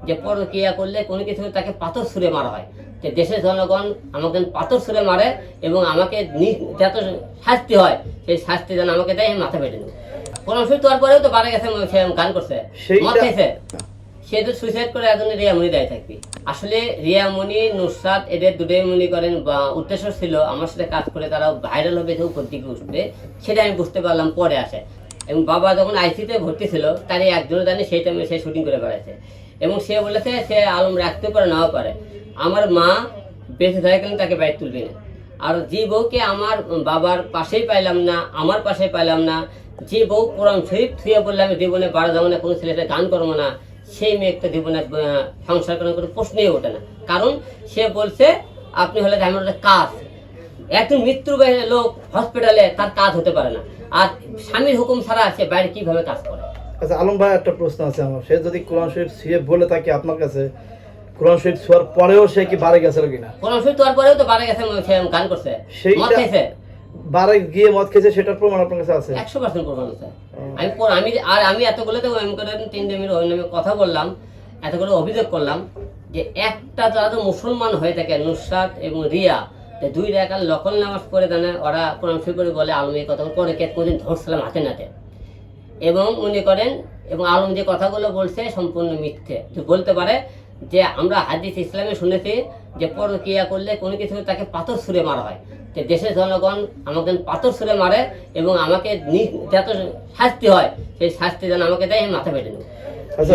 যে পরকীয়া করলে কোনো কিছু তাকে পাথর ছুঁড়ে মারা হয়, যে দেশের জনগণ আমাকে পাথর ছুঁড়ে মারে এবং আমাকে যত শাস্তি হয় সেই শাস্তি যেন আমাকে দেয়, মাথা পেটে নেব। কোরআন শরীফ তোয়ার পরেও তো বাড়া গেছে, সে গান করছে, মদ খাইছে, সে তো সুইসাইড করে একজন রিয়ামণি দায়ী থাকবি। আসলে রিয়ামণি, নুসরাত এদের দুটোই মনে করেন বা উদ্দেশ্য ছিল আমার সাথে কাজ করে তারা ভাইরাল হবে, উপর দিকে উঠবে, সেটা আমি বুঝতে পারলাম পরে আসে। এবং বাবা যখন আইসিতে ভর্তি ছিল তারই একজনও জানি সেই টাইমে সে শুটিং করে বেড়াচ্ছে এবং সে বলেছে সে আলম রাখতে পারে নাও পারে, আমার মা বেঁচে থাকে কিন্তু তাকে বাইরে তুলবি না। আর যে বউকে আমার বাবার পাশেই পাইলাম না, আমার পাশে পাইলাম না, যে বউ কোরআন শরীফ থুয়ে বললে আমি জীবনে বাড়া যাবো না, কোনো ছেলেটা গান করবো না, সেই মেয়েকে জীবনে সংসার করার কোনো প্রশ্নই ওঠে না। কারণ সে বলছে আপনি হলে আমার কাজ, একজন মৃত্যুবাহী লোক হসপিটালে তার কাজ হতে পারে না, আর স্বামীর হুকুম ছাড়া সে বাইরে কিভাবে কাজ করে। আচ্ছা আলম ভাই, একটা প্রশ্ন আছে আমার, সে যদি কোরআন শরীফ ছুঁয়ে বলে থাকে আপনার কাছে, কোরআন শরীফ ছোঁয়ার পরেও সে কি বারে গেছে কিনা? কোরআন শরীফ তোয়ার পরেও তো বারে গেছে, সে গান করছে, মদ খাইছে, বারে গিয়ে মদ খেয়েছে, সেটার প্রমাণ আপনার কাছে আছে? 100% প্রমাণ আছে। আমি এতগুলো তো এম করে 3 দিনের ওই নামে কথা বললাম, এতগুলো অভিযোগ করলাম যে একটা যারা তো মুসলমান হয়ে থাকে, নুসরাত এবং রিয়া, 2 রাকাত নফল নামাজ পড়ে দেন, ওরা কোরআন শরীফ করে বলে আলম এই কথা পরে কে কোনদিন ধরছিলাম হাতে নাতে, এবং মনে করেন এবং আলম যে কথাগুলো বলছে সম্পূর্ণ মিথ্যে। তো বলতে পারে যে আমরা হাদিস ইসলামে শুনেছি যে পরকীয়া করলে কোনো কিছু তাকে পাথর ছুঁড়ে মারা হয়, যে দেশের জনগণ আমাকে পাথর ছুঁড়ে মারে এবং আমাকে যত শাস্তি হয় সেই শাস্তি যেন আমাকে দেয়, মাথা পেটে নেব।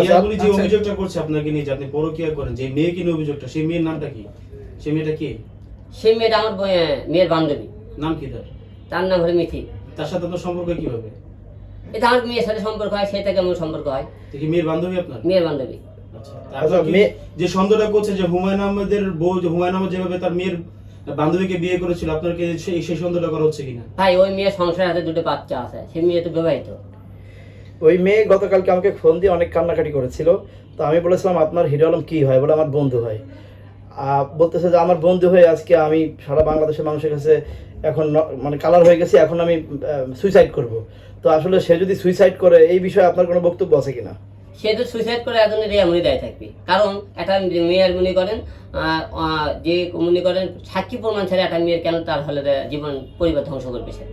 যে অভিযোগটা করছে আপনাকে নিয়ে যে আপনি পরকীয়া করেন, যে মেয়েকে নিয়ে অভিযোগটা, সেই মেয়ের নামটা কি? সেই মেয়েটা কি? সেই মেয়েটা আমার মেয়ের বান্ধবী। নাম কি তার নাম হলো মিথি। তার সাথে আপনার সম্পর্ক কিভাবে? এটা আমার মেয়ের সাথে সম্পর্ক হয়, সেই থেকে আমার সম্পর্ক হয়। কি মেয়ের বান্ধবী আপনার? মেয়ের বান্ধবী। আচ্ছা, যে সন্দেহটা করছে যে হুমায়ুন আহমেদের বউ, যে হুমায়ুন আহমেদ যেভাবে তার মেয়ের বান্ধবীকে বিয়ে করেছিল, আপনার কি সেই সন্দেহটা করা হচ্ছে কিনা? ভাই ওই মেয়ের সংসারে হাতে 2টো বাচ্চা আছে, সেই মেয়ে তো বিবাহিত। ওই মেয়ে গতকালকে আমাকে ফোন দিয়ে অনেক কান্নাকাটি করেছিল, তো আমি বলেছিলাম আপনার হিরো আলম কি হয়? বলে আমার বন্ধু হয়। বলতেছে যে আমার বন্ধু হয়ে আজকে আমি সারা বাংলাদেশের মানুষের কাছে এখন মানে কালার হয়ে গেছি, এখন আমি সুইসাইড করব। তো আসলে সে যদি সুইসাইড করে, এই বিষয়ে আপনার কোনো বক্তব্য আছে কিনা? সে তো সুইসাইড করে একজন রিয়ামণি দায়ী থাকবে, কারণ একটা মেয়ের মনে করেন যে মনে করেন সাক্ষী প্রমাণ ছাড়া একটা মেয়ের কেন তার হলে জীবন পরিবার ধ্বংস করবে সে?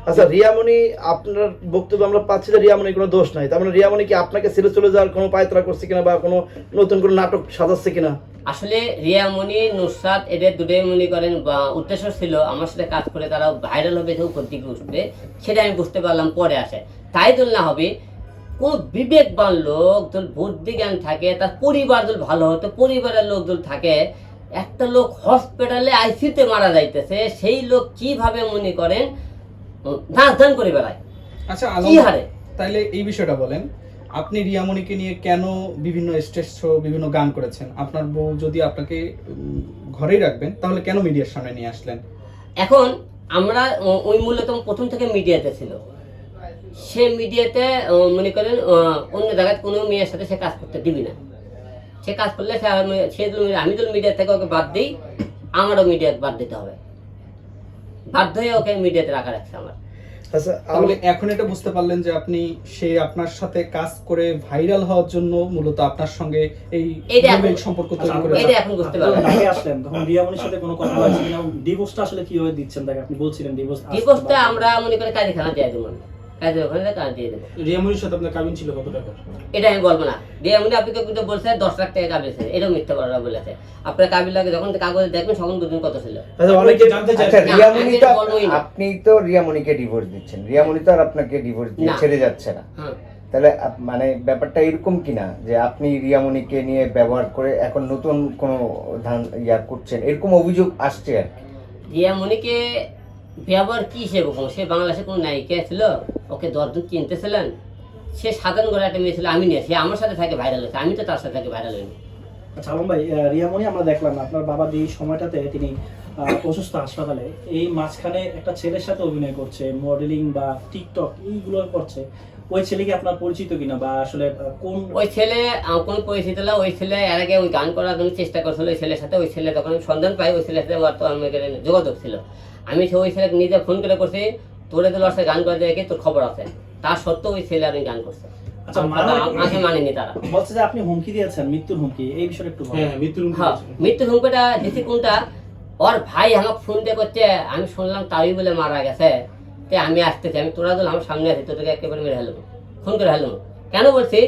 আচ্ছা, রিয়ামণি আপনার বক্তব্য আমরা পাচ্ছি যে রিয়ামণির কোনো দোষ নাই, তার মানে রিয়ামণি কি আপনাকে ছেড়ে চলে যাওয়ার কোনো পায়তারা করছে কিনা বা কোনো নতুন কোনো নাটক সাজাচ্ছে কিনা? আসলে রিয়ামণি, নুসরাত এদের দুটোই মনে করেন বা উদ্দেশ্য ছিল আমার সাথে কাজ করে তারা ভাইরাল হবে, উপর দিকে উঠবে, সেটা আমি বুঝতে পারলাম পরে আসে। তাই তুলনা হবে কোন বিবেকবান লোক যদি বুদ্ধি জ্ঞান থাকে, তার পরিবার যদি ভালো হতো, পরিবারের লোক যদি থাকে, একটা লোক হসপিটালে আইসিতে মারা যাইতেছে, সেই লোক কিভাবে মনে করেন নাচ গান করে বেড়ায়? আচ্ছা কি হারে? তাইলে এই বিষয়টা বলেন, আপনি রিয়ামণিকে নিয়ে কেন বিভিন্ন স্টেজ শো, বিভিন্ন গান করেছেন? আপনার বউ যদি আপনাকে ঘরেই রাখবেন, তাহলে কেন মিডিয়ার সামনে নিয়ে আসলেন? এখন আমরা ওই মূলত প্রথম থেকে মিডিয়াতে ছিল, সে মিডিয়াতে মনে করেন অন্য জায়গায় কোনো মেয়ের সাথে সে কাজ করতে দিবি না। সে কাজ করলে আমি যদি মিডিয়া থেকে ওকে বাদ দিই, আমারও মিডিয়া বাদ দিতে হবে, বাধ্য হয়ে ওকে মিডিয়াতে রাখা রাখছে আমার। আচ্ছা, তাহলে এখন এটা বুঝতে পারলেন যে আপনি সে আপনার সাথে কাজ করে ভাইরাল হওয়ার জন্য মূলত আপনার সঙ্গে এই সম্পর্ক তৈরি করেছে। এটা এখন বুঝতে পারলাম। আগে আসলেন তখন রিয়ামণির সাথে কোনো কথা হয়েছে কিনা? ডিভোর্সটা আসলে কিভাবে দিচ্ছেন তাকে? আপনি বলছিলেন ডিভোর্সটা আমরা মনে করি কাজীখানা দিয়ে দেবো, কাজের ওখানে কাজ দিয়ে দেবো। রিয়ামণির সাথে আপনার কাবিন ছিল কত টাকা? এটা আমি বলবো না। রিয়ামণি আপনাকে কিন্তু বলছে 10 লাখ টাকা কাবিল, এটাও মিথ্যা বলা বলেছে। আপনার কাবিল লাগে যখন কাগজ দেখবেন তখন দুদিন কত ছিল। আচ্ছা, অনেকে জানতে চায় আচ্ছা, রিয়ামণি তো আপনি তো রিয়ামণিকে ডিভোর্স দিচ্ছেন, রিয়ামণি তো আর আপনাকে ডিভোর্স দিয়ে ছেড়ে যাচ্ছে না। তাহলে মানে ব্যাপারটা এরকম কিনা যে আপনি রিয়ামণিকে নিয়ে ব্যবহার করে এখন নতুন কোনো করছেন, এরকম অভিযোগ আসছে আর কি? রিয়ামণিকে ব্যবহার কি সেরকম? সে বাংলাদেশে কোনো নায়িকা ছিল, ওকে 10 দিন চিনতেছিলেন, সে সাধারণ করে একটা মেয়ে ছিল, আমি নিয়ে, সে আমার সাথে থাকে ভাইরাল হয়েছে, আমি তো তার সাথে থাকে ভাইরাল হইনি। আচ্ছা আলম ভাই, রিয়ামণি আমরা দেখলাম আপনার বাবা যে সময়টাতে তিনি অসুস্থ হাসপাতালে, এই মাঝখানে একটা ছেলের সাথে অভিনয় করছে, মডেলিং বা টিকটক এইগুলো করছে, ওই ছেলেকে আপনার পরিচিত কিনা বা আসলে কোন? ওই ছেলে কোন পরিচিত না, ওই ছেলে এর আগে ওই গান করার জন্য চেষ্টা করছিল ওই ছেলের সাথে। ওই ছেলে তখন সন্ধান পাই, ওই ছেলের সাথে যোগাযোগ ছিল। আমি ওই ছেলেকে নিজে ফোন করে করছি, তোরে তো লসে গান করে দেখে তোর খবর আছে, তার সত্ত্বেও ওই ছেলে আর গান করছে। আচ্ছা, আমাকে মানেনি তারা। বলছে যে আপনি হুমকি দিয়েছেন, মৃত্যুর হুমকি, এই বিষয়টা একটু বলেন। হ্যাঁ মৃত্যুর হুমকি হ্যাঁ দিয়েছিল। মৃত্যুর হুমকিটা দিছি কোনটা, ওর ভাই আমাকে ফোন দিয়ে করছে আমি শুনলাম তাই বলে মারা গেছে, তে আমি আসতেছি, আমি তোরা দল আমার সামনে আছি, তোদেরকে একেবারে মেরে হেলবো, ফোন করে হেলবো। কেন বলছি,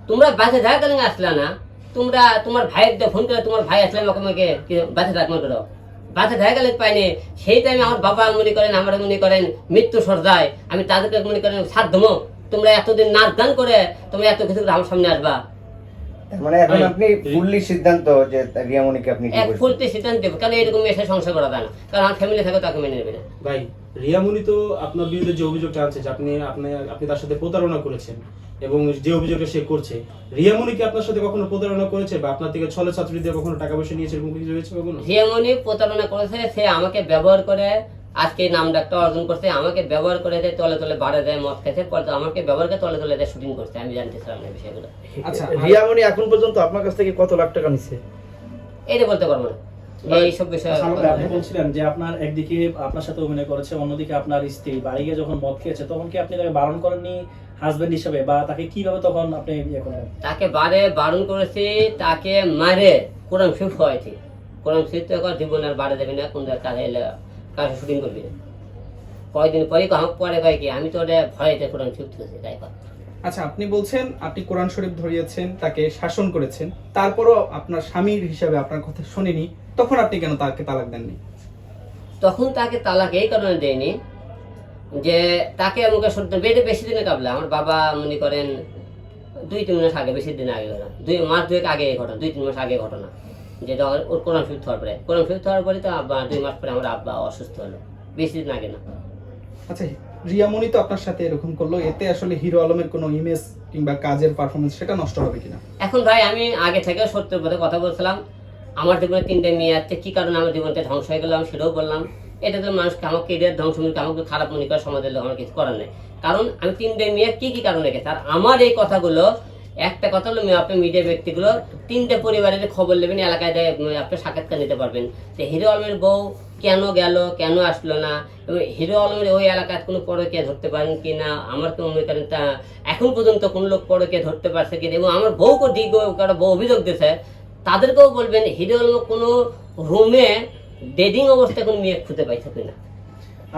তোমরা বাসে দেখা গেলে আসলে না, তোমরা তোমার ভাইয়ের ফোন করে তোমার ভাই আসলে আমাকে বাসে থাক মনে করো, বাসে দেখা গেলে পাইনি। সেই টাইমে আমার বাবা মনে করেন, আমরা মনে করেন মৃত্যু সর্দায়, আমি তাদেরকে মনে করেন সাথ দেবো, তোমরা এতদিন নাচ গান করে তোমরা এত কিছু করে আমার সামনে আসবা। মানে এখন আপনি ফুললি সিদ্ধান্ত যে রিয়ামণিকে আপনি এক divorce ফুলতে সিদ্ধান্ত দেবো, কারণ এরকম এসে সংসার করা যায় না, কারণ আমার ফ্যামিলি থাকে তাকে মেনে নেবে না। ভাই রিয়ামণি তো আপনার বিরুদ্ধে যে অভিযোগটা আনছে যে আপনি আপনি তার সাথে প্রতারণা করেছেন এবং যে অভিযোগটা সে করছে, রিয়ামণি কি আপনার সাথে কখনো প্রতারণা করেছে বা আপনার থেকে ছলে ছাত্রী দিয়ে কখনো টাকা পয়সা নিয়েছে এরকম কিছু হয়েছে কখনো? যেমনই প্রতারণা করেছে, সে আমাকে ব্যবহার করে আজকে নাম ডাকটা অর্জন করছে, আমাকে ব্যবহার করে দেয়, তলে তলে বাড়ে দেয়, মদ খেতে, পরে আমাকে ব্যবহার করে তলে তলে দেয়, শুটিং করছে, আমি জানতেছিলাম না বিষয়গুলো। আচ্ছা, রিয়ামণি এখন পর্যন্ত আপনার কাছ থেকে কত লাখ টাকা নিচ্ছে? এটা বলতে পারবো না, এইসব বিষয়। সালমান ভাই, আপনি বলছিলেন যে আপনার একদিকে আপনার সাথে অভিনয় করেছে, অন্যদিকে আপনার স্ত্রী বাড়ি গিয়ে যখন মদ খেয়েছে তখন কি আপনি তাকে বারণ করেননি হাজবেন্ড হিসেবে, বা তাকে কিভাবে তখন আপনি ইয়ে করেন? তাকে বারণ করেছি, তাকে মারে কোরআন শিফট হয়েছে, কোরআন শিফট এখন জীবন আর বাড়ে দেবে না, কোন কাজে এলে কাজে শুটিং করবি না। কয়েকদিন পরে পরে কয় কি আমি তো ওটা ভয়েতে কোরআন শিফট করেছি, তাই কথা। আচ্ছা, আপনি বলছেন আপনি কোরআন শরীফ ধরিয়েছেন, তাকে শাসন করেছেন, তারপরও আপনার স্বামীর হিসাবে আপনার কথা শুনেনি, তখন আপনি কেন তাকে তালাক দেননি? তখন তাকে তালাক এই কারণে দেয়নি যে তাকে আমাকে সত্যি বেডে বেশি দিনে কাবলে, আমার বাবা মনে করেন 2-3 মাস আগে, বেশি দিন আগে ঘটনা, 2 মাস 2 আগে এই ঘটনা, 2-3 মাস আগে ঘটনা, যে ওর কোরআন শিফট হওয়ার পরে, কোরআন শিফট হওয়ার পরে তো 2 মাস পরে আমার আব্বা অসুস্থ হলো, বেশি দিন আগে না। আচ্ছা, রিয়ামণি তো আপনার সাথে এরকম করলো, এতে আসলে হিরো আলমের কোনো ইমেজ কিংবা কাজের পারফরমেন্স সেটা নষ্ট হবে কিনা? এখন ভাই আমি আগে থেকে সত্যের পথে কথা বলছিলাম, আমার জীবনে 3টে মেয়ে আছে, কি কারণে আমার জীবনটা ধ্বংস হয়ে গেল আমি সেটাও বললাম। এটা তো মানুষকে আমাকে কেরিয়ার ধ্বংস মনে আমাকে খারাপ মনে করে সমাজের লোক, আমার কিছু করার নেই, কারণ আমি 3টে মেয়ে কি কারণে রেখেছি। আর আমার এই কথাগুলো একটা কথা হলো, আপনি মিডিয়া ব্যক্তিগুলো 3টে পরিবারের খবর নেবেন, এলাকায় আপনি সাক্ষাৎকার নিতে পারবেন যে হিরো আলমের বউ কেন গেল, কেন আসলো না, এবং হিরো আলমের ওই এলাকায় কোনো পরকে ধরতে পারেন কি না, আমার তো মনে করেন তা এখন পর্যন্ত কোনো লোক পরকে ধরতে পারছে কিনা, এবং আমার বউকে দিক কারো বউ অভিযোগ দিয়েছে, তাদেরকেও বলবেন হিরো আলম কোনো রুমে ডেটিং অবস্থায় কোনো মেয়ে খুঁজে পাইছে কিনা।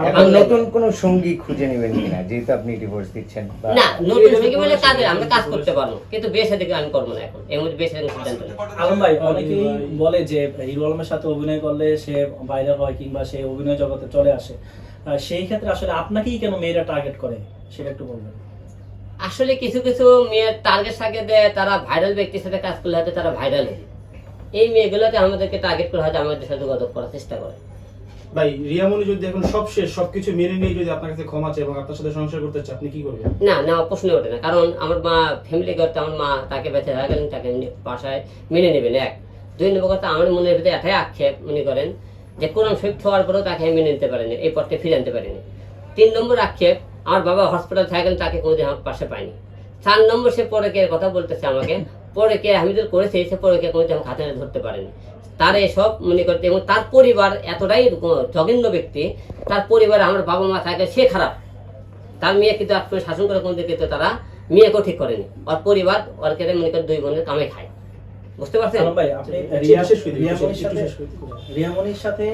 এখন নতুন কোন সঙ্গী খুঁজে নেবেন কিনা, যেহেতু আপনি ডিভোর্স দিচ্ছেন? না, নতুন সঙ্গী বলে কাজে আমরা কাজ করতে পারবো, কিন্তু বিয়ে সাথে আমি করবো না এখন, এর মধ্যে বিয়ে সাথে সিদ্ধান্ত নেই। আলম ভাই, অনেকেই বলে যে হিরো আলমের সাথে অভিনয় করলে সে ভাইরাল হয় কিংবা সে অভিনয় জগতে চলে আসে, সেই ক্ষেত্রে আসলে আপনাকেই কেন মেয়েরা টার্গেট করে সেটা একটু বলবেন। আসলে কিছু কিছু মেয়ের টার্গেট থাকে দেয়, তারা ভাইরাল ব্যক্তির সাথে কাজ করলে হয়তো তারা ভাইরাল হয়, এই মেয়েগুলোতে আমাদেরকে টার্গেট করে হয়তো আমাদের সাথে যোগাযোগ করার চেষ্টা করে। ভাই রিয়ামণি যদি এখন সব শেষ সবকিছু মেনে নিয়ে যদি আপনার কাছে ক্ষমা চায় এবং আপনার সাথে সংসার করতে চায়, আপনি কি করবেন? না না, প্রশ্ন ওঠে না, কারণ আমার মা ফ্যামিলি করতে, আমার মা তাকে বেঁচে থাকলেন, তাকে বাসায় মেনে নেবেন। 1 2 নম্বর কথা, আমার মনের ভিতরে এটাই আক্ষেপ মনে করেন যে কোরআন শিফট হওয়ার পরেও তাকে আমি মেনে নিতে পারিনি, এই পথে ফিরে আনতে পারিনি। 3 নম্বর আক্ষেপ, আমার বাবা হসপিটাল থাকলেন, তাকে কোনোদিন আমার পাশে পাইনি। 4 নম্বর, সে পরে কথা বলতেছে আমাকে, পরে কে আমি তো করেছি, সে পরে কে কোনোদিন আমার হাতে ধরতে পারেনি। তার এসব মনে করতে, এবং তার পরিবার এতটাই জঘন্য ব্যক্তি, তার পরিবার আমার বাবা মা থাকে, সে খারাপ, তার মেয়ে কিন্তু আপনার শাসন করে কোন দিকে তারা মেয়েকেও ঠিক করেনি, ওর পরিবার ওর কেটে মনে করে 2 বোনের কামে খায়, বুঝতে পারছেন? আলম ভাই, আপনি রিয়ামণির সাথে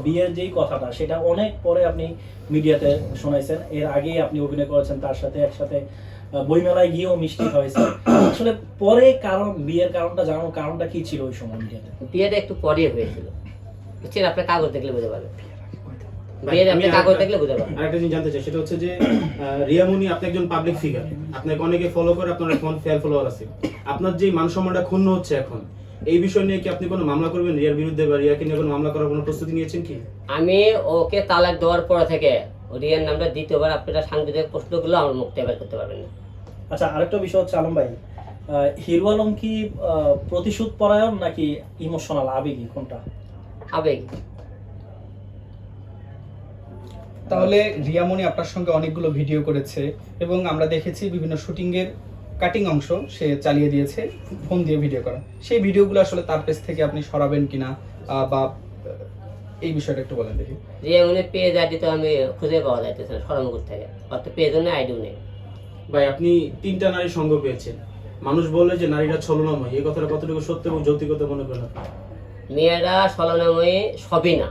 বিয়ের যেই কথাটা, সেটা অনেক পরে আপনি মিডিয়াতে শোনাইছেন, এর আগে আপনি অভিনয় করেছেন তার সাথে, একসাথে বইমেলায় গিয়েও মিষ্টি হয়েছে। আসলে পরে কারণ বিয়ের কারণটা জানার কারণটা কি ছিল ওই সময় মিডিয়াতে? বিয়েটা একটু পরে হয়েছিল, বুঝছেন, আপনার কাগজ দেখলে বুঝতে পারবেন, বিয়ের আপনি কাগজ দেখলে বুঝতে পারবেন। আরেকটা জিনিস জানতে চাই, সেটা হচ্ছে যে রিয়ামণি আপনি একজন পাবলিক ফিগার, আপনাকে অনেকে ফলো করে, আপনার ফোন ফ্যান ফলোয়ার আছে, আপনার যে মান সম্মানটা ক্ষুণ্ণ হচ্ছে এখন, এই বিষয় নিয়ে কি আপনি কোনো মামলা করবেন রিয়ার বিরুদ্ধে, বা রিয়াকে নিয়ে কোনো মামলা করার কোনো প্রস্তুতি নিয়েছেন কি? আমি ওকে তালাক দেওয়ার পর থেকে রিয়ার নামটা দ্বিতীয়বার আপনারা সাংবিধানিক প্রশ্নগুলো আমার মুক্তি বের করতে পারবেন না। আচ্ছা, আরেকটা বিষয় হচ্ছে আলম ভাই, হিরো আলম কি প্রতিশোধ পরায়ণ নাকি ইমোশনাল, আবেগী, কোনটা? আবেগ। তাহলে রিয়ামণি আপনার সঙ্গে অনেকগুলো ভিডিও করেছে এবং আমরা দেখেছি বিভিন্ন শুটিংয়ের কাটিং অংশ সে চালিয়ে দিয়েছে ফোন দিয়ে ভিডিও করা, সেই ভিডিওগুলো আসলে তার পেজ থেকে আপনি সরাবেন কিনা, বা এই বিষয়টা একটু বলেন দেখি। রিয়া পেজ আইডি তো আমি খুঁজে পাওয়া যাইতেছে না, সরমগুর থেকে, অত পেজও নেই, আইডিও নেই। ভাই আপনি 3টা নারীর সঙ্গ পেয়েছেন, মানুষ বললে যে নারীরা ছলনাময়ী, এই কথাটা কতটুকু সত্য এবং যৌক্তিকতা মনে করেন আপনি? মেয়েরা ছলনাময়ী সবই না,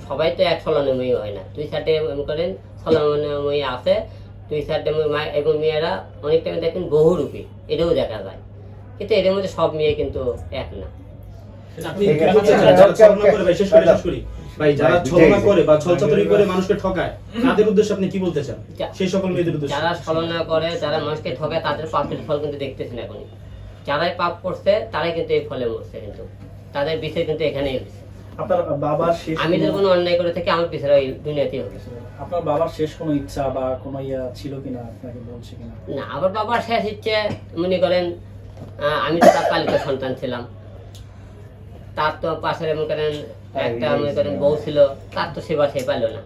সবাই তো এক ছলনাময়ী হয় না, দুই সাইডে মনে করেন ছলনাময়ী আছে, দুই সাইডে এবং মেয়েরা অনেক টাইমে দেখেন বহুরূপী, এটাও দেখা যায়, কিন্তু এদের মধ্যে সব মেয়ে কিন্তু এক না। আপনি ঠিক কি আছে, বলতে চান আচ্ছা, যারা ওকে, ছলনা ওকে। করে, ভাই শেষ করি ভাই, যারা ভাই, ছলনা জি, করে বা ছলচাতুরি করে মানুষকে ঠকায়, তাদের উদ্দেশ্যে আপনি কি বলতে চান সেই সকল মেয়েদের উদ্দেশ্যে? যারা ছলনা করে, যারা মানুষকে ঠকায়, তাদের পাপের ফল কিন্তু দেখতেছেন এখনই। যারাই পাপ করছে তারাই কিন্তু এই ফলে মরছে, কিন্তু তাদের বিচার কিন্তু এখানেই হয়েছে। আপনার বাবার শেষ আমি যদি কোনো- কোনো অন্যায় করে থাকি, আমার পিছনে এই দুনিয়াতেই হবে। আপনার বাবার শেষ কোনো ইচ্ছা বা কোনো ইয়া ছিল কিনা, আপনাকে বলছে কিনা? না, আবার বাবার শেষ ইচ্ছে মনে করেন, আমি তো তার পালিত সন্তান ছিলাম, তার তো পাশে মনে করেন একটা মনে করেন বউ ছিল, তার তো সেবা সে পাইল না,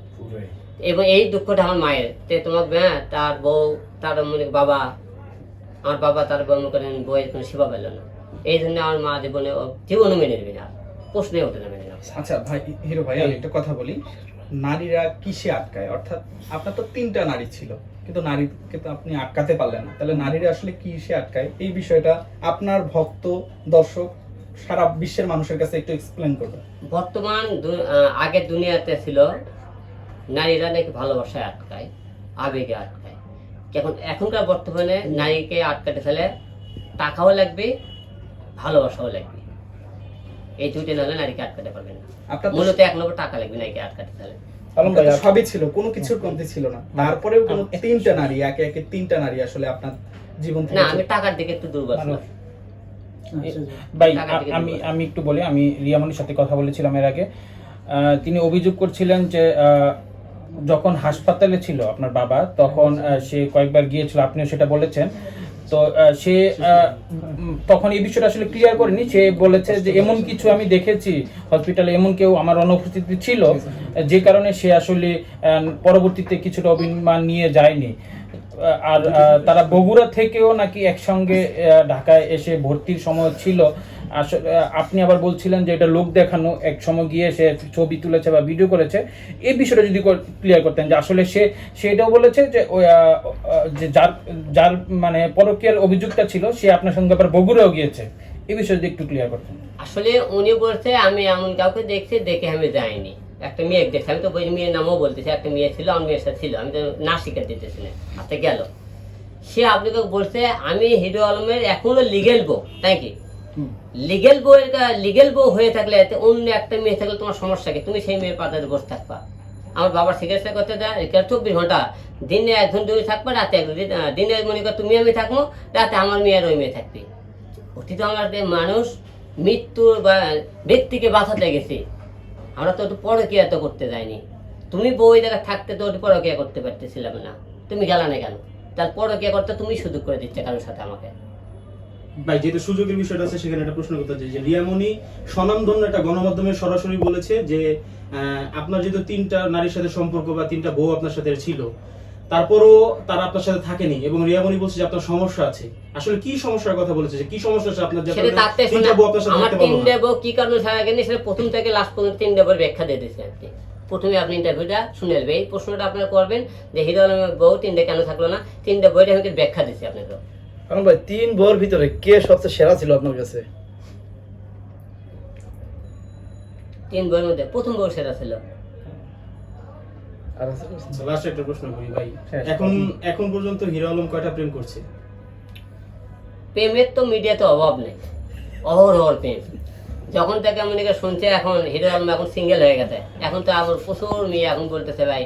এবং এই দুঃখটা আমার মায়ের, তে তোমাকে তার বউ, তার মনে আমার বাবা তার মনে করেন বউয়ের কোনো সেবা পেল না, এই জন্য আমার মা জীবনও মেনে নেবে না, প্রশ্নে ওঠে না মেনে নেওয়া। আচ্ছা ভাই, হিরো ভাই আমি একটা কথা বলি, নারীরা কিসে আটকায়? অর্থাৎ আপনার তো 3টা নারী ছিল, কিন্তু নারীকে তো আপনি আটকাতে পারলেন না, তাহলে নারীরা আসলে কিসে আটকায়? এই বিষয়টা আপনার ভক্ত, দর্শক, সারা বিশ্বের মানুষের কাছে একটু এক্সপ্লেন করবেন। বর্তমান আগের দুনিয়াতে ছিল নারীরা নাকি ভালোবাসায় আটকায়, আবেগে আটকায়, এখনকার বর্তমানে নারীকে আটকাতে ফেলে টাকাও লাগবে, ভালোবাসাও লাগবে, এই দুটো নাহলে নারীকে আটকাতে পারবে না। আপনার তো মূলত 1 নম্বর টাকা লাগবে নারীকে আটকাতে ফেলে। আলম ভাই, আপনার তো সবই ছিল, কোনো কিছুর কমতি ছিল না, তারপরেও কোনো 3টা নারী, একে একে 3টা নারী আসলে আপনার জীবন থেকে না, আমি টাকার দিকে একটু দুর্বল ছিলাম। আচ্ছা, ভাই টাকার দিকে আমি দুর্বল। আমি একটু বলি, আমি রিয়ামনির সাথে কথা বলেছিলাম এর আগে। তিনি অভিযোগ করছিলেন যে যখন হাসপাতালে ছিল আপনার বাবা, তখন সে কয়েকবার গিয়েছিল, আপনিও সেটা বলেছেন। তো সে তখন এই বিষয়টা আসলে ক্লিয়ার করেনি, সে বলেছে যে এমন কিছু আমি দেখেছি হসপিটালে, এমন কেউ আমার অনুপস্থিতি ছিল, যে কারণে সে আসলে পরবর্তীতে কিছুটা অভিমান নিয়ে যায়নি। আর তারা বগুড়া থেকেও নাকি একসঙ্গে ঢাকায় এসে ভর্তির সময় ছিল। আসলে আপনি আবার বলছিলেন যে এটা লোক দেখানো, এক সময় গিয়ে সে ছবি তুলেছে বা ভিডিও করেছে, এই বিষয়টা যদি ক্লিয়ার করতেন যে আসলে সেটাও বলেছে যে যে যার মানে পরকীয়ার অভিযোগটা ছিল সে আপনার সঙ্গে আবার বগুড়াও গিয়েছে, এই বিষয়ে যদি একটু ক্লিয়ার করতেন। আসলে উনি বলছে আমি এমন কাউকে দেখছি, দেখে আমি যাইনি, একটা মেয়ে দেখছি, আমি তো ওই মেয়ের নামও বলতেছি, একটা মেয়ে ছিল, আমার মেয়ের সাথে ছিল, আমি তো না শিখে দিতেছি না, হাতে গেল। সে আপনাকে বলছে আমি হিরো আলমের এখনো লিগেল বউ, তাই কি লিগেল বউ হয়ে থাকলে এতে অন্য একটা মেয়ে থাকলে তোমার সমস্যা কি? তুমি সেই মেয়ের পাতাতে বসে থাকবা। আমার বাবার চিকিৎসা করতে দেয় 24 ঘন্টা, দিনে 1 2 থাকবা, রাতে 1 দিনে মনে কর তুমি আমি থাকবো, রাতে আমার মেয়ে আর ওই মেয়ে থাকবে। অতীত আমরা মানুষ মৃত্যুর বা ব্যক্তিকে বাঁচাতে গেছি, আমরা তো একটু পরকীয়া তো করতে যাইনি। তুমি বউ ওই জায়গায় থাকতে তো একটু পরকীয়া করতে পারতেছিলাম না, তুমি গেলা না কেন? তার পরকীয়া করতে তুমি সুযোগ করে দিচ্ছে কারোর সাথে আমাকে। ভাই যেহেতু সুযোগের বিষয়টা আছে, সেখানে একটা প্রশ্ন করতে চাই যে রিয়ামণি স্বনামধন্য একটা গণমাধ্যমে সরাসরি বলেছে যে আপনার যেহেতু 3টা নারীর সাথে সম্পর্ক বা 3টা বউ আপনার সাথে ছিল, তারপরও তারা আপনার সাথে থাকেনি, এবং রিয়ামণি বলছে যে আপনার সমস্যা আছে। আসলে কি সমস্যার কথা বলেছে, যে কি সমস্যা আছে আপনার, যে সেটা তাতে 3টা বউ আপনার সাথে আমার থাকতে পারলো 3টে না? বউ কি কারণে ছাড়া গেনি, সেটা প্রথম থেকে লাস্ট পর্যন্ত 3টে বউর ব্যাখ্যা দিয়ে দিয়েছে। প্রথমে আপনি ইন্টারভিউটা শুনে নেবেন, এই প্রশ্নটা আপনারা করবেন যে হিরো আলমের বউ 3টে কেন থাকলো না, 3টে বইটা আমি ব্যাখ্যা দিচ্ছি আপনাকে। আলম ভাই, 3 বউর ভিতরে কে সবচেয়ে সেরা ছিল আপনার কাছে? 3 বইয়ের মধ্যে প্রথম বউ সেরা ছিল। আর আছে? লাস্ট একটা প্রশ্ন করি ভাই, হ্যাঁ, এখন পর্যন্ত হিরো আলম কয়টা প্রেম করছে? প্রেমের তো মিডিয়াতে অভাব নেই, অহরহ প্রেম। যখন থেকে মনে করে শুনছে এখন হিরো আলম এখন সিঙ্গেল হয়ে গেছে, এখন তো আমার প্রচুর মেয়ে এখন বলতেছে ভাই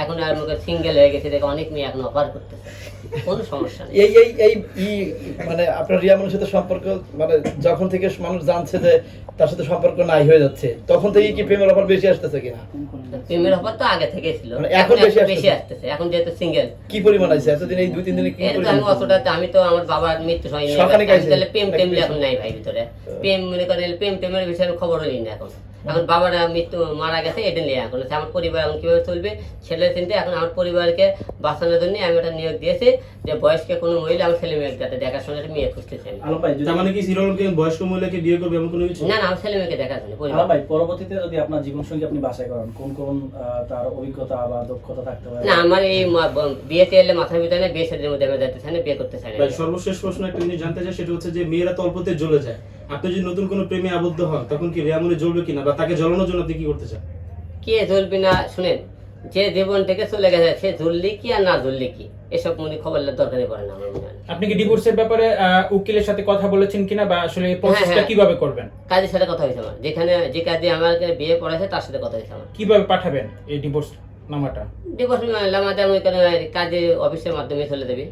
এখন আর মুখে সিঙ্গেল হয়ে গেছে, দেখে অনেক মেয়ে এখন অফার করতেছে, কোনো সমস্যা নেই। এই এই এই মানে আপনার রিয়ামনির সাথে সম্পর্ক, মানে যখন থেকে মানুষ জানছে যে তার সাথে সম্পর্ক নাই হয়ে যাচ্ছে, তখন থেকে কি প্রেমের অফার বেশি আসতেছে কিনা? প্রেমের অফার তো আগে থেকেই ছিল, মানে এখন এখন বেশি বেশি আসতেছে, এখন যেহেতু সিঙ্গেল। কি পরিমাণ আছে এতদিন, এই 2-3 দিনে কি এর তো পরিমাণ? আমি অতটা, আমি তো আমার বাবার মৃত্যু হয়নি, সকালে আমি গাইছে। তাহলে প্রেম টেম এখন নাই ভাই ভিতরে, প্রেম মনে করেন প্রেম টেমের বিষয়ে খবর হই না এখন। এখন বাবার মৃত্যু মারা গেছে, এটা নিয়ে এখন হচ্ছে আমার পরিবার এখন কীভাবে চলবে ছেলে চিন্তা। এখন আমার পরিবারকে বাঁচানোর জন্য আমি একটা নিয়োগ দিয়েছি যে বয়স্ক কোনো মহিলা আমার ছেলে মেয়েকে যাতে দেখাশোনার মেয়ে খুঁজতেছে। আলম ভাই, তার মানে কি হিরো আলমকে বয়স্ক মহিলাকে বিয়ে করবে এমন কোনো কিছু? না না, আমার ছেলে মেয়েকে দেখাশোনা আলম পরিবার। ভাই, পরবর্তীতে যদি আপনার জীবনসঙ্গী আপনি বাছাই করেন, কোন কোন তার অভিজ্ঞতা বা দক্ষতা থাকতে পারে? না, আমার এই বিয়েতে এলে মাথার ভিতরে না, বিয়ে ছেলের মধ্যে আমি যেতে চাই না, বিয়ে করতে চাই না। ভাই সর্বশেষ প্রশ্ন একটা জিনিস জানতে চাই, সেটা হচ্ছে যে মেয়েরা তো অল্পতে জ্বলে যায়, আপনি যদি নতুন কোনো প্রেমে আবদ্ধ হন তখন কি রিয়ামনি জ্বলবে কিনা, বা তাকে জ্বলানোর জন্য আপনি কি করতে চান? কে জ্বলবি না, শুনেন, যে জীবন থেকে চলে গেছে সে জ্বললি কি আর না জ্বললি কি, এসব মনে খবর দরকারই পড়ে না আমার মনে হয়। আপনি কি ডিভোর্সের ব্যাপারে উকিলের সাথে কথা বলেছেন কিনা, বা আসলে এই প্রসেসটা হ্যাঁ। কিভাবে করবেন? কাজের সাথে কথা হয়েছে আমার, যেখানে যে কাজে আমাকে বিয়ে পড়াছে তার সাথে কথা হয়েছে আমার। কিভাবে পাঠাবেন এই ডিভোর্স নামাটা? ডিভোর্স আমাদের কাজে অফিসের মাধ্যমে চলে দেবে।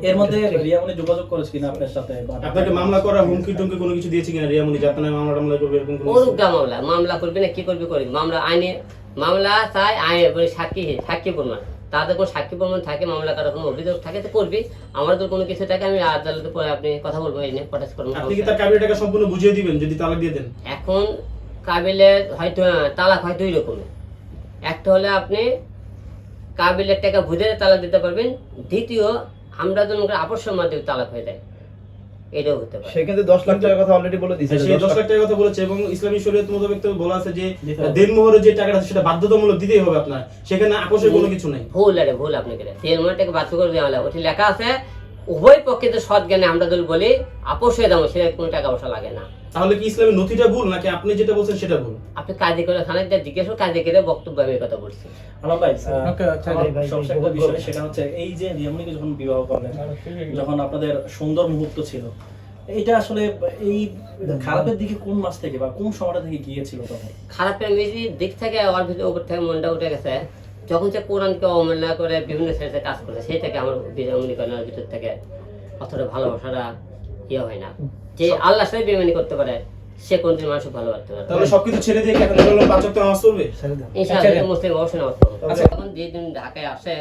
এর মধ্যে রিয়ামনি যোগাযোগ করেছে কিনা আপনার সাথে? বা আপনাকে মামলা করা হুমকি টুমকি কোনো কিছু দিয়েছে কিনা রিয়ামনি, যে আপনার মামলা টামলা করবে এরকম কোনো কিছু? ওরুগা মামলা করবি না, কি করবি করি, মামলা আইনে মামলা চাই সাক্ষী প্রমাণ, তাদের কোনো সাক্ষী প্রমাণ থাকে, মামলা করার কোনো অভিযোগ থাকে তো করবি। আমার তো কোনো কিছু থাকে আমি আদালতে পরে আপনি কথা বলবো, এই নিয়ে পটাশ করবো। আপনি কি তার কাবিলের টাকা সম্পূর্ণ বুঝিয়ে দিবেন যদি তালাক দিয়ে দেন? এখন কাবিলের হয়তো তালাক হয় দুই রকমের, একটা হলে আপনি কাবিলের টাকা বুঝে তালাক দিতে পারবেন, দ্বিতীয় আমরা যখন আপসের মাধ্যমে তালাক হয়ে যায়, এটাও হতে পারে। সে কিন্তু 10 লাখ টাকার কথা অলরেডি বলে দিয়েছে। সে 10 লাখ টাকার কথা বলেছে এবং ইসলামী শরীয়ত মোতাবেক তো বলা আছে যে দেনমোহরের যে টাকাটা আছে সেটা বাধ্যতামূলক দিতেই হবে আপনার, সেখানে আপোষের কোনো কিছু নাই। ভুল আরে ভুল, আপনি কেটে তেল মনে টাকা বাধ্য করে দেওয়া হলো, ওটি লেখা আছে উভয় পক্ষে তো সৎ জ্ঞানে আমরা যদি বলি আপোষ হয়ে যাবো, সেটা কোনো টাকা পয়সা লাগে না। তাহলে কি ইসলামের নথিটা ভুল নাকি আপনি যেটা বলছেন সেটা ভুল? আপনি কাজে করে খানা জিজ্ঞেস কাজে করে বক্তব্য আমি এই কথা বলছি। আলম ভাই, ওকে, আচ্ছা, আমার ভাই, সবচেয়ে একটা বিষয় সেটা হচ্ছে এই যে রিয়ামনিকে যখন বিবাহ করলেন, যখন আপনাদের সুন্দর মুহূর্ত ছিল, এইটা আসলে এই খারাপের দিকে কোন মাস থেকে বা কোন সময়টা থেকে গিয়েছিল তখন? খারাপের মেজি দিক থেকে আমার ভিতরে উপর থেকে মনটা উঠে গেছে, যখন সে কোরআনকে অবমাননা করে বিভিন্ন ছেলেতে কাজ করে, সেই থেকে আমার বেমানি করার ভিতর থেকে অতটা ভালোবাসাটা ইয়ে হয় না। যে আল্লাহর সাথে বেমানি করতে পারে সে কোনদিন মানুষকে ভালোবাসতে পারে। তাহলে সবকিছু ছেড়ে দিয়ে কি এখন হলো 5 ওয়াক্ত নামাজ পড়বে? ইনশাআল্লাহ মুসলিম অবশ্যই নামাজ পড়বো। আচ্ছা। এখন যেদিন ঢাকায় আসে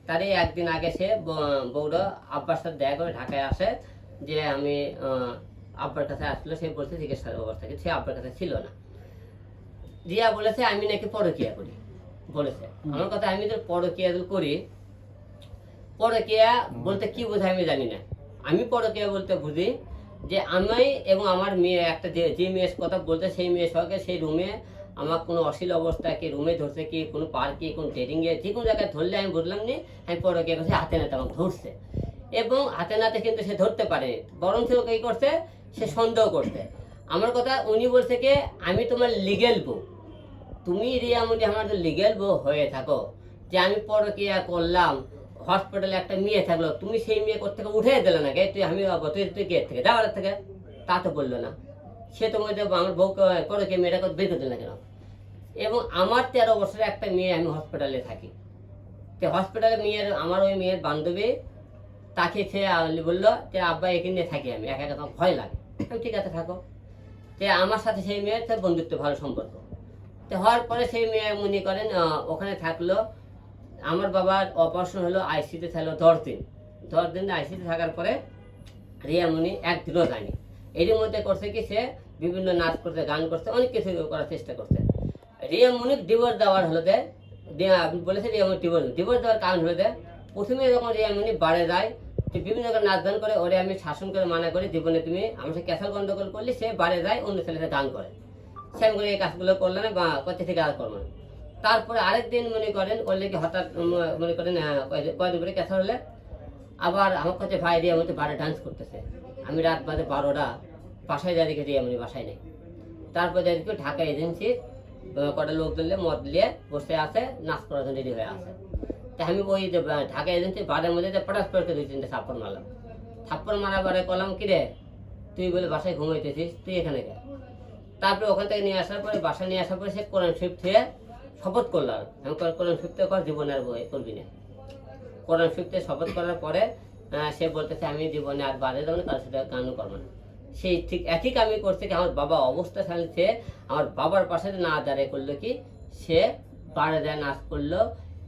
তারই একদিন আগে সে বউরা আব্বার সাথে দেখা করে ঢাকায় আসে, যে আমি আব্বার কাছে আসলো, সে বলছে চিকিৎসার অবস্থাকে, সে আব্বার কাছে ছিল না। রিয়া বলেছে আমি নাকি পরকিয়া করি, বলেছে আমার কথা। আমি তো পরকিয়া করি, পরকিয়া বলতে কি বোঝায় আমি জানি না। আমি পরকিয়া বলতে বুঝি যে আমি এবং আমার মেয়ে একটা যে মেয়ের কথা বলতে, সেই মেয়ের সঙ্গে সেই রুমে আমার কোনো অশ্লীল অবস্থা, কি রুমে ধরছে, কি কোনো পার্কে, কোনো ডেটিংয়ে, যে কোনো জায়গায় ধরলে আমি বুঝলাম নি আমি পরকিয়া করছি। হাতে নাতে আমাকে ধরছে, এবং হাতে নাতে কিন্তু সে ধরতে পারেনি, বরং সে কি করছে, সে সন্দেহ করছে। আমার কথা উনি বলছে কি আমি তোমার লিগেল বউ, তুমি রিয়ামনি আমার তো লিগেল বউ হয়ে থাকো, যে আমি পরকিয়া করলাম, হসপিটালে একটা মেয়ে থাকলো, তুমি সেই মেয়ে কোথা থেকে উঠে দিলে না গে, তুই আমি তুই গেট থেকে যাওয়ার থেকে, তা তো বললো না। সে তো মধ্যে আমার বউকে পরকিয়া মেয়েটাকে বের করে দিল না কেন? এবং আমার 13 বছরের একটা মেয়ে, আমি হসপিটালে থাকি, তো হসপিটালে মেয়ের আমার ওই মেয়ের বান্ধবী তাকে সে বললো যে আব্বা এখানে নিয়ে থাকি, আমি একা একা তোমার ভয় লাগে। আমি ঠিক আছে থাকো। তো আমার সাথে সেই মেয়ের তার বন্ধুত্ব ভালো সম্পর্ক। তো হওয়ার পরে সেই মেয়ে মনে করেন ওখানে থাকলো। আমার বাবার অপারেশন হলো, আইসিতে থাকলো 10 দিন আইসিতে থাকার পরে রিয়ামনি একদিনও যায়নি। এর মধ্যে করছে কি সে বিভিন্ন নাচ করছে, গান করছে, অনেক কিছু করার চেষ্টা করছে। রিয়ামনি ডিভোর্স দেওয়ার হলো বলেছে রিয়ামনি ডিভোর্স দেওয়ার কারণ হলো প্রথমে যখন রিয়ামনি বাড়ে যায়, বিভিন্ন জায়গায় নাচ গান করে, ওরে আমি শাসন করে মানা করি, জীবনে তুমি আমার সাথে ক্যাসাল গন্ডগোল করলে সে বাড়ে যায়, অন্য ছেলেতে গান করে, সে আমি করে এই কাজগুলো করলে না বা কোথা থেকে আর করবো না। তারপরে আরেকদিন মনে করেন করলে কি হঠাৎ মনে করেন কয়েকদিন করে ক্যাসাল হলে আবার আমার কাছে ভাই রিয়ামনি বারে ডান্স করতেছে। আমি রাত বাজে 12টা বাসায় যাই দেখে রিয়ামনি বাসায় নেই। তারপরে যাই দেখি ঢাকা এজেন্সি কটা লোক ধরলে মদ নিয়ে বসে আছে, নাচ করার জন্য রেডি হয়ে আছে। তাই আমি ওই যে ঢাকা এজেন্সি বারের মধ্যে পটাশ করে 2-3টে থাপ্পড় মারলাম। থাপ্পড় মারা বারে করলাম কি রে তুই বলে বাসায় ঘুমাইতেছিস, তুই এখানে গে। তারপরে ওখান থেকে নিয়ে আসার পরে বাসায় নিয়ে আসার পরে সে কোরআন শরীফ থেকে শপথ করলো, আমি কোরআন শরীফ থেকে কর জীবনে আর বই করবি না। কোরআন শরীফ থেকে শপথ করার পরে সে বলতেছে আমি জীবনে আর বাড়ে যাবো না, কারোর সাথে গানও করবো না। সেই ঠিক একই কামই করছে কি আমার বাবা অবস্থা চালিয়েছে, আমার বাবার পাশে না দাঁড়িয়ে করলো কি সে বাড়ে দেয় নাচ করলো,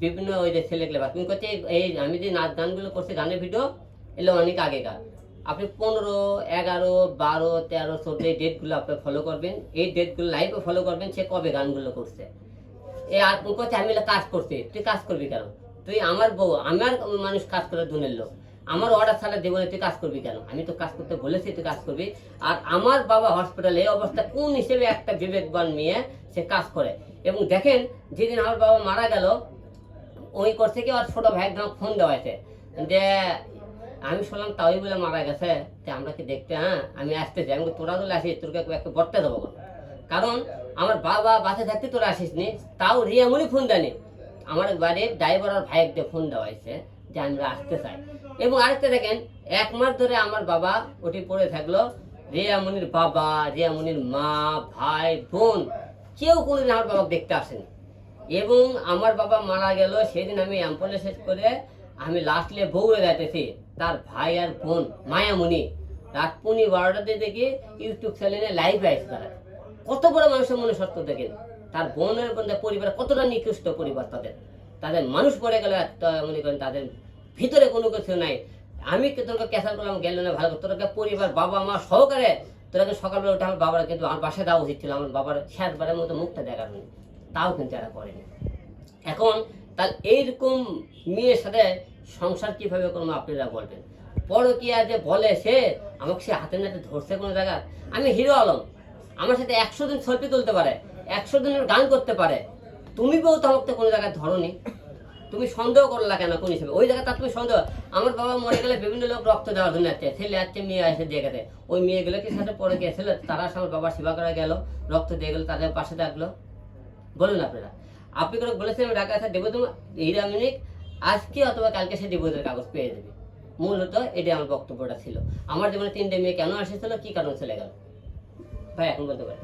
বিভিন্ন ওই যে ছেলেগুলো তুমি করছে এই আমি যে নাচ গানগুলো করছি, গানের ভিডিও এগুলো অনেক আগেকার, আপনি 15, 11, 12, 13, 14 এই ডেটগুলো আপনি ফলো করবেন। এই ডেটগুলো লাইভে ফলো করবেন, সে কবে গানগুলো করছে। এই আর করছে আমি কাজ করছি, তুই কাজ করবি কেন? তুই আমার বউ, আমার মানুষ কাজ করে দুনের লোক, আমার অর্ডার ছাড়া দেবো না, তুই কাজ করবি কেন? আমি তো কাজ করতে বলেছি, তুই কাজ করবি। আর আমার বাবা হসপিটালে এই অবস্থা কোন হিসেবে একটা বিবেকবান মেয়ে সে কাজ করে। এবং দেখেন যেদিন আমার বাবা মারা গেল, ওই করছে কি আর ছোট ভাই একদম ফোন দেওয়া হয়েছে যে আমি শুনলাম তাই বলে মারা গেছে, যে আমরা কি দেখতে, হ্যাঁ আমি আসতেছি। আমি তোরা তো আসিস, তোরকে একটা বর্তে দেবো, কারণ আমার বাবা বাসে থাকতে তোরা আসিস নি। তাও রিয়ামণি ফোন দেয়নি, আমার বাড়ির ড্রাইভার আর ভাইয়ের দিয়ে ফোন দেওয়া হয়েছে যে আমরা আসতে চাই। এবং আরেকটা দেখেন, 1 মাস ধরে আমার বাবা ওটি পড়ে থাকলো, রিয়ামণির বাবা, রিয়ামণির মা, ভাই, বোন কেউ কোনোদিন আমার বাবাকে দেখতে আসেনি। এবং আমার বাবা মারা গেল সেদিন আমি অ্যাম্বুলেন্স করে আমি লাস্টলে বউরে যাইতেছি, তার ভাই আর বোন মায়ামণি রাত 12:30 দেখি ইউটিউব চ্যানেলে লাইভে আসে। তারা কত বড় মানুষের মনে সত্য দেখেন, তার বোনের বোনদের পরিবার কতটা নিকৃষ্ট পরিবার, তাদের মানুষ পড়ে গেলে একটা মনে করেন তাদের ভিতরে কোনো কিছু নাই। আমি তোকে ক্যাসার করলাম গেল না ভালো, তোরকে পরিবার বাবা মা সহকারে তোরাকে সকালবেলা উঠে আমার বাবার কিন্তু আমার বাসায় দেওয়া উচিত ছিল, আমার বাবার শেষবারের মতো মুখটা দেখানো, তাও কিন্তু এরা করেনি। এখন তার এইরকম মেয়ের সাথে সংসার কিভাবে করবো আপনারা বলবেন? পরকীয়া যে বলে সে আমাকে সে হাতে নাতে ধরছে কোনো জায়গা। আমি হিরো আলম, আমার সাথে 100 দিন সেলফি তুলতে পারে, 100 দিনের গান করতে পারে, তুমি বউ তো আমাকে কোনো জায়গায় ধরনি, তুমি সন্দেহ করলা কেন কোন হিসেবে? ওই জায়গাটা তুমি সন্দেহ। আমার বাবা মরে গেলে বিভিন্ন লোক রক্ত দেওয়ার জন্য আসছে, ছেলে আসছে, মেয়ে আসে দিয়ে গেছে, ওই মেয়েগুলোকে সাথে পরে গিয়েছিল, তারা আমার বাবার সেবা করা গেল, রক্ত দিয়ে গেল, তাদের পাশে থাকলো। বলুন আপনারা, আপনি করে বলেছেন আমি ঢাকা আসা দেবো, তুমি রিয়ামণি আজকে অথবা কালকে সে ডিভোর্সের কাগজ পেয়ে যাবে। মূলত এটাই আমার বক্তব্যটা ছিল। আমার জীবনে 3টে মেয়ে কেন এসেছিল, কি কারণ চলে গেল, ভাই এখন বলতে পারি।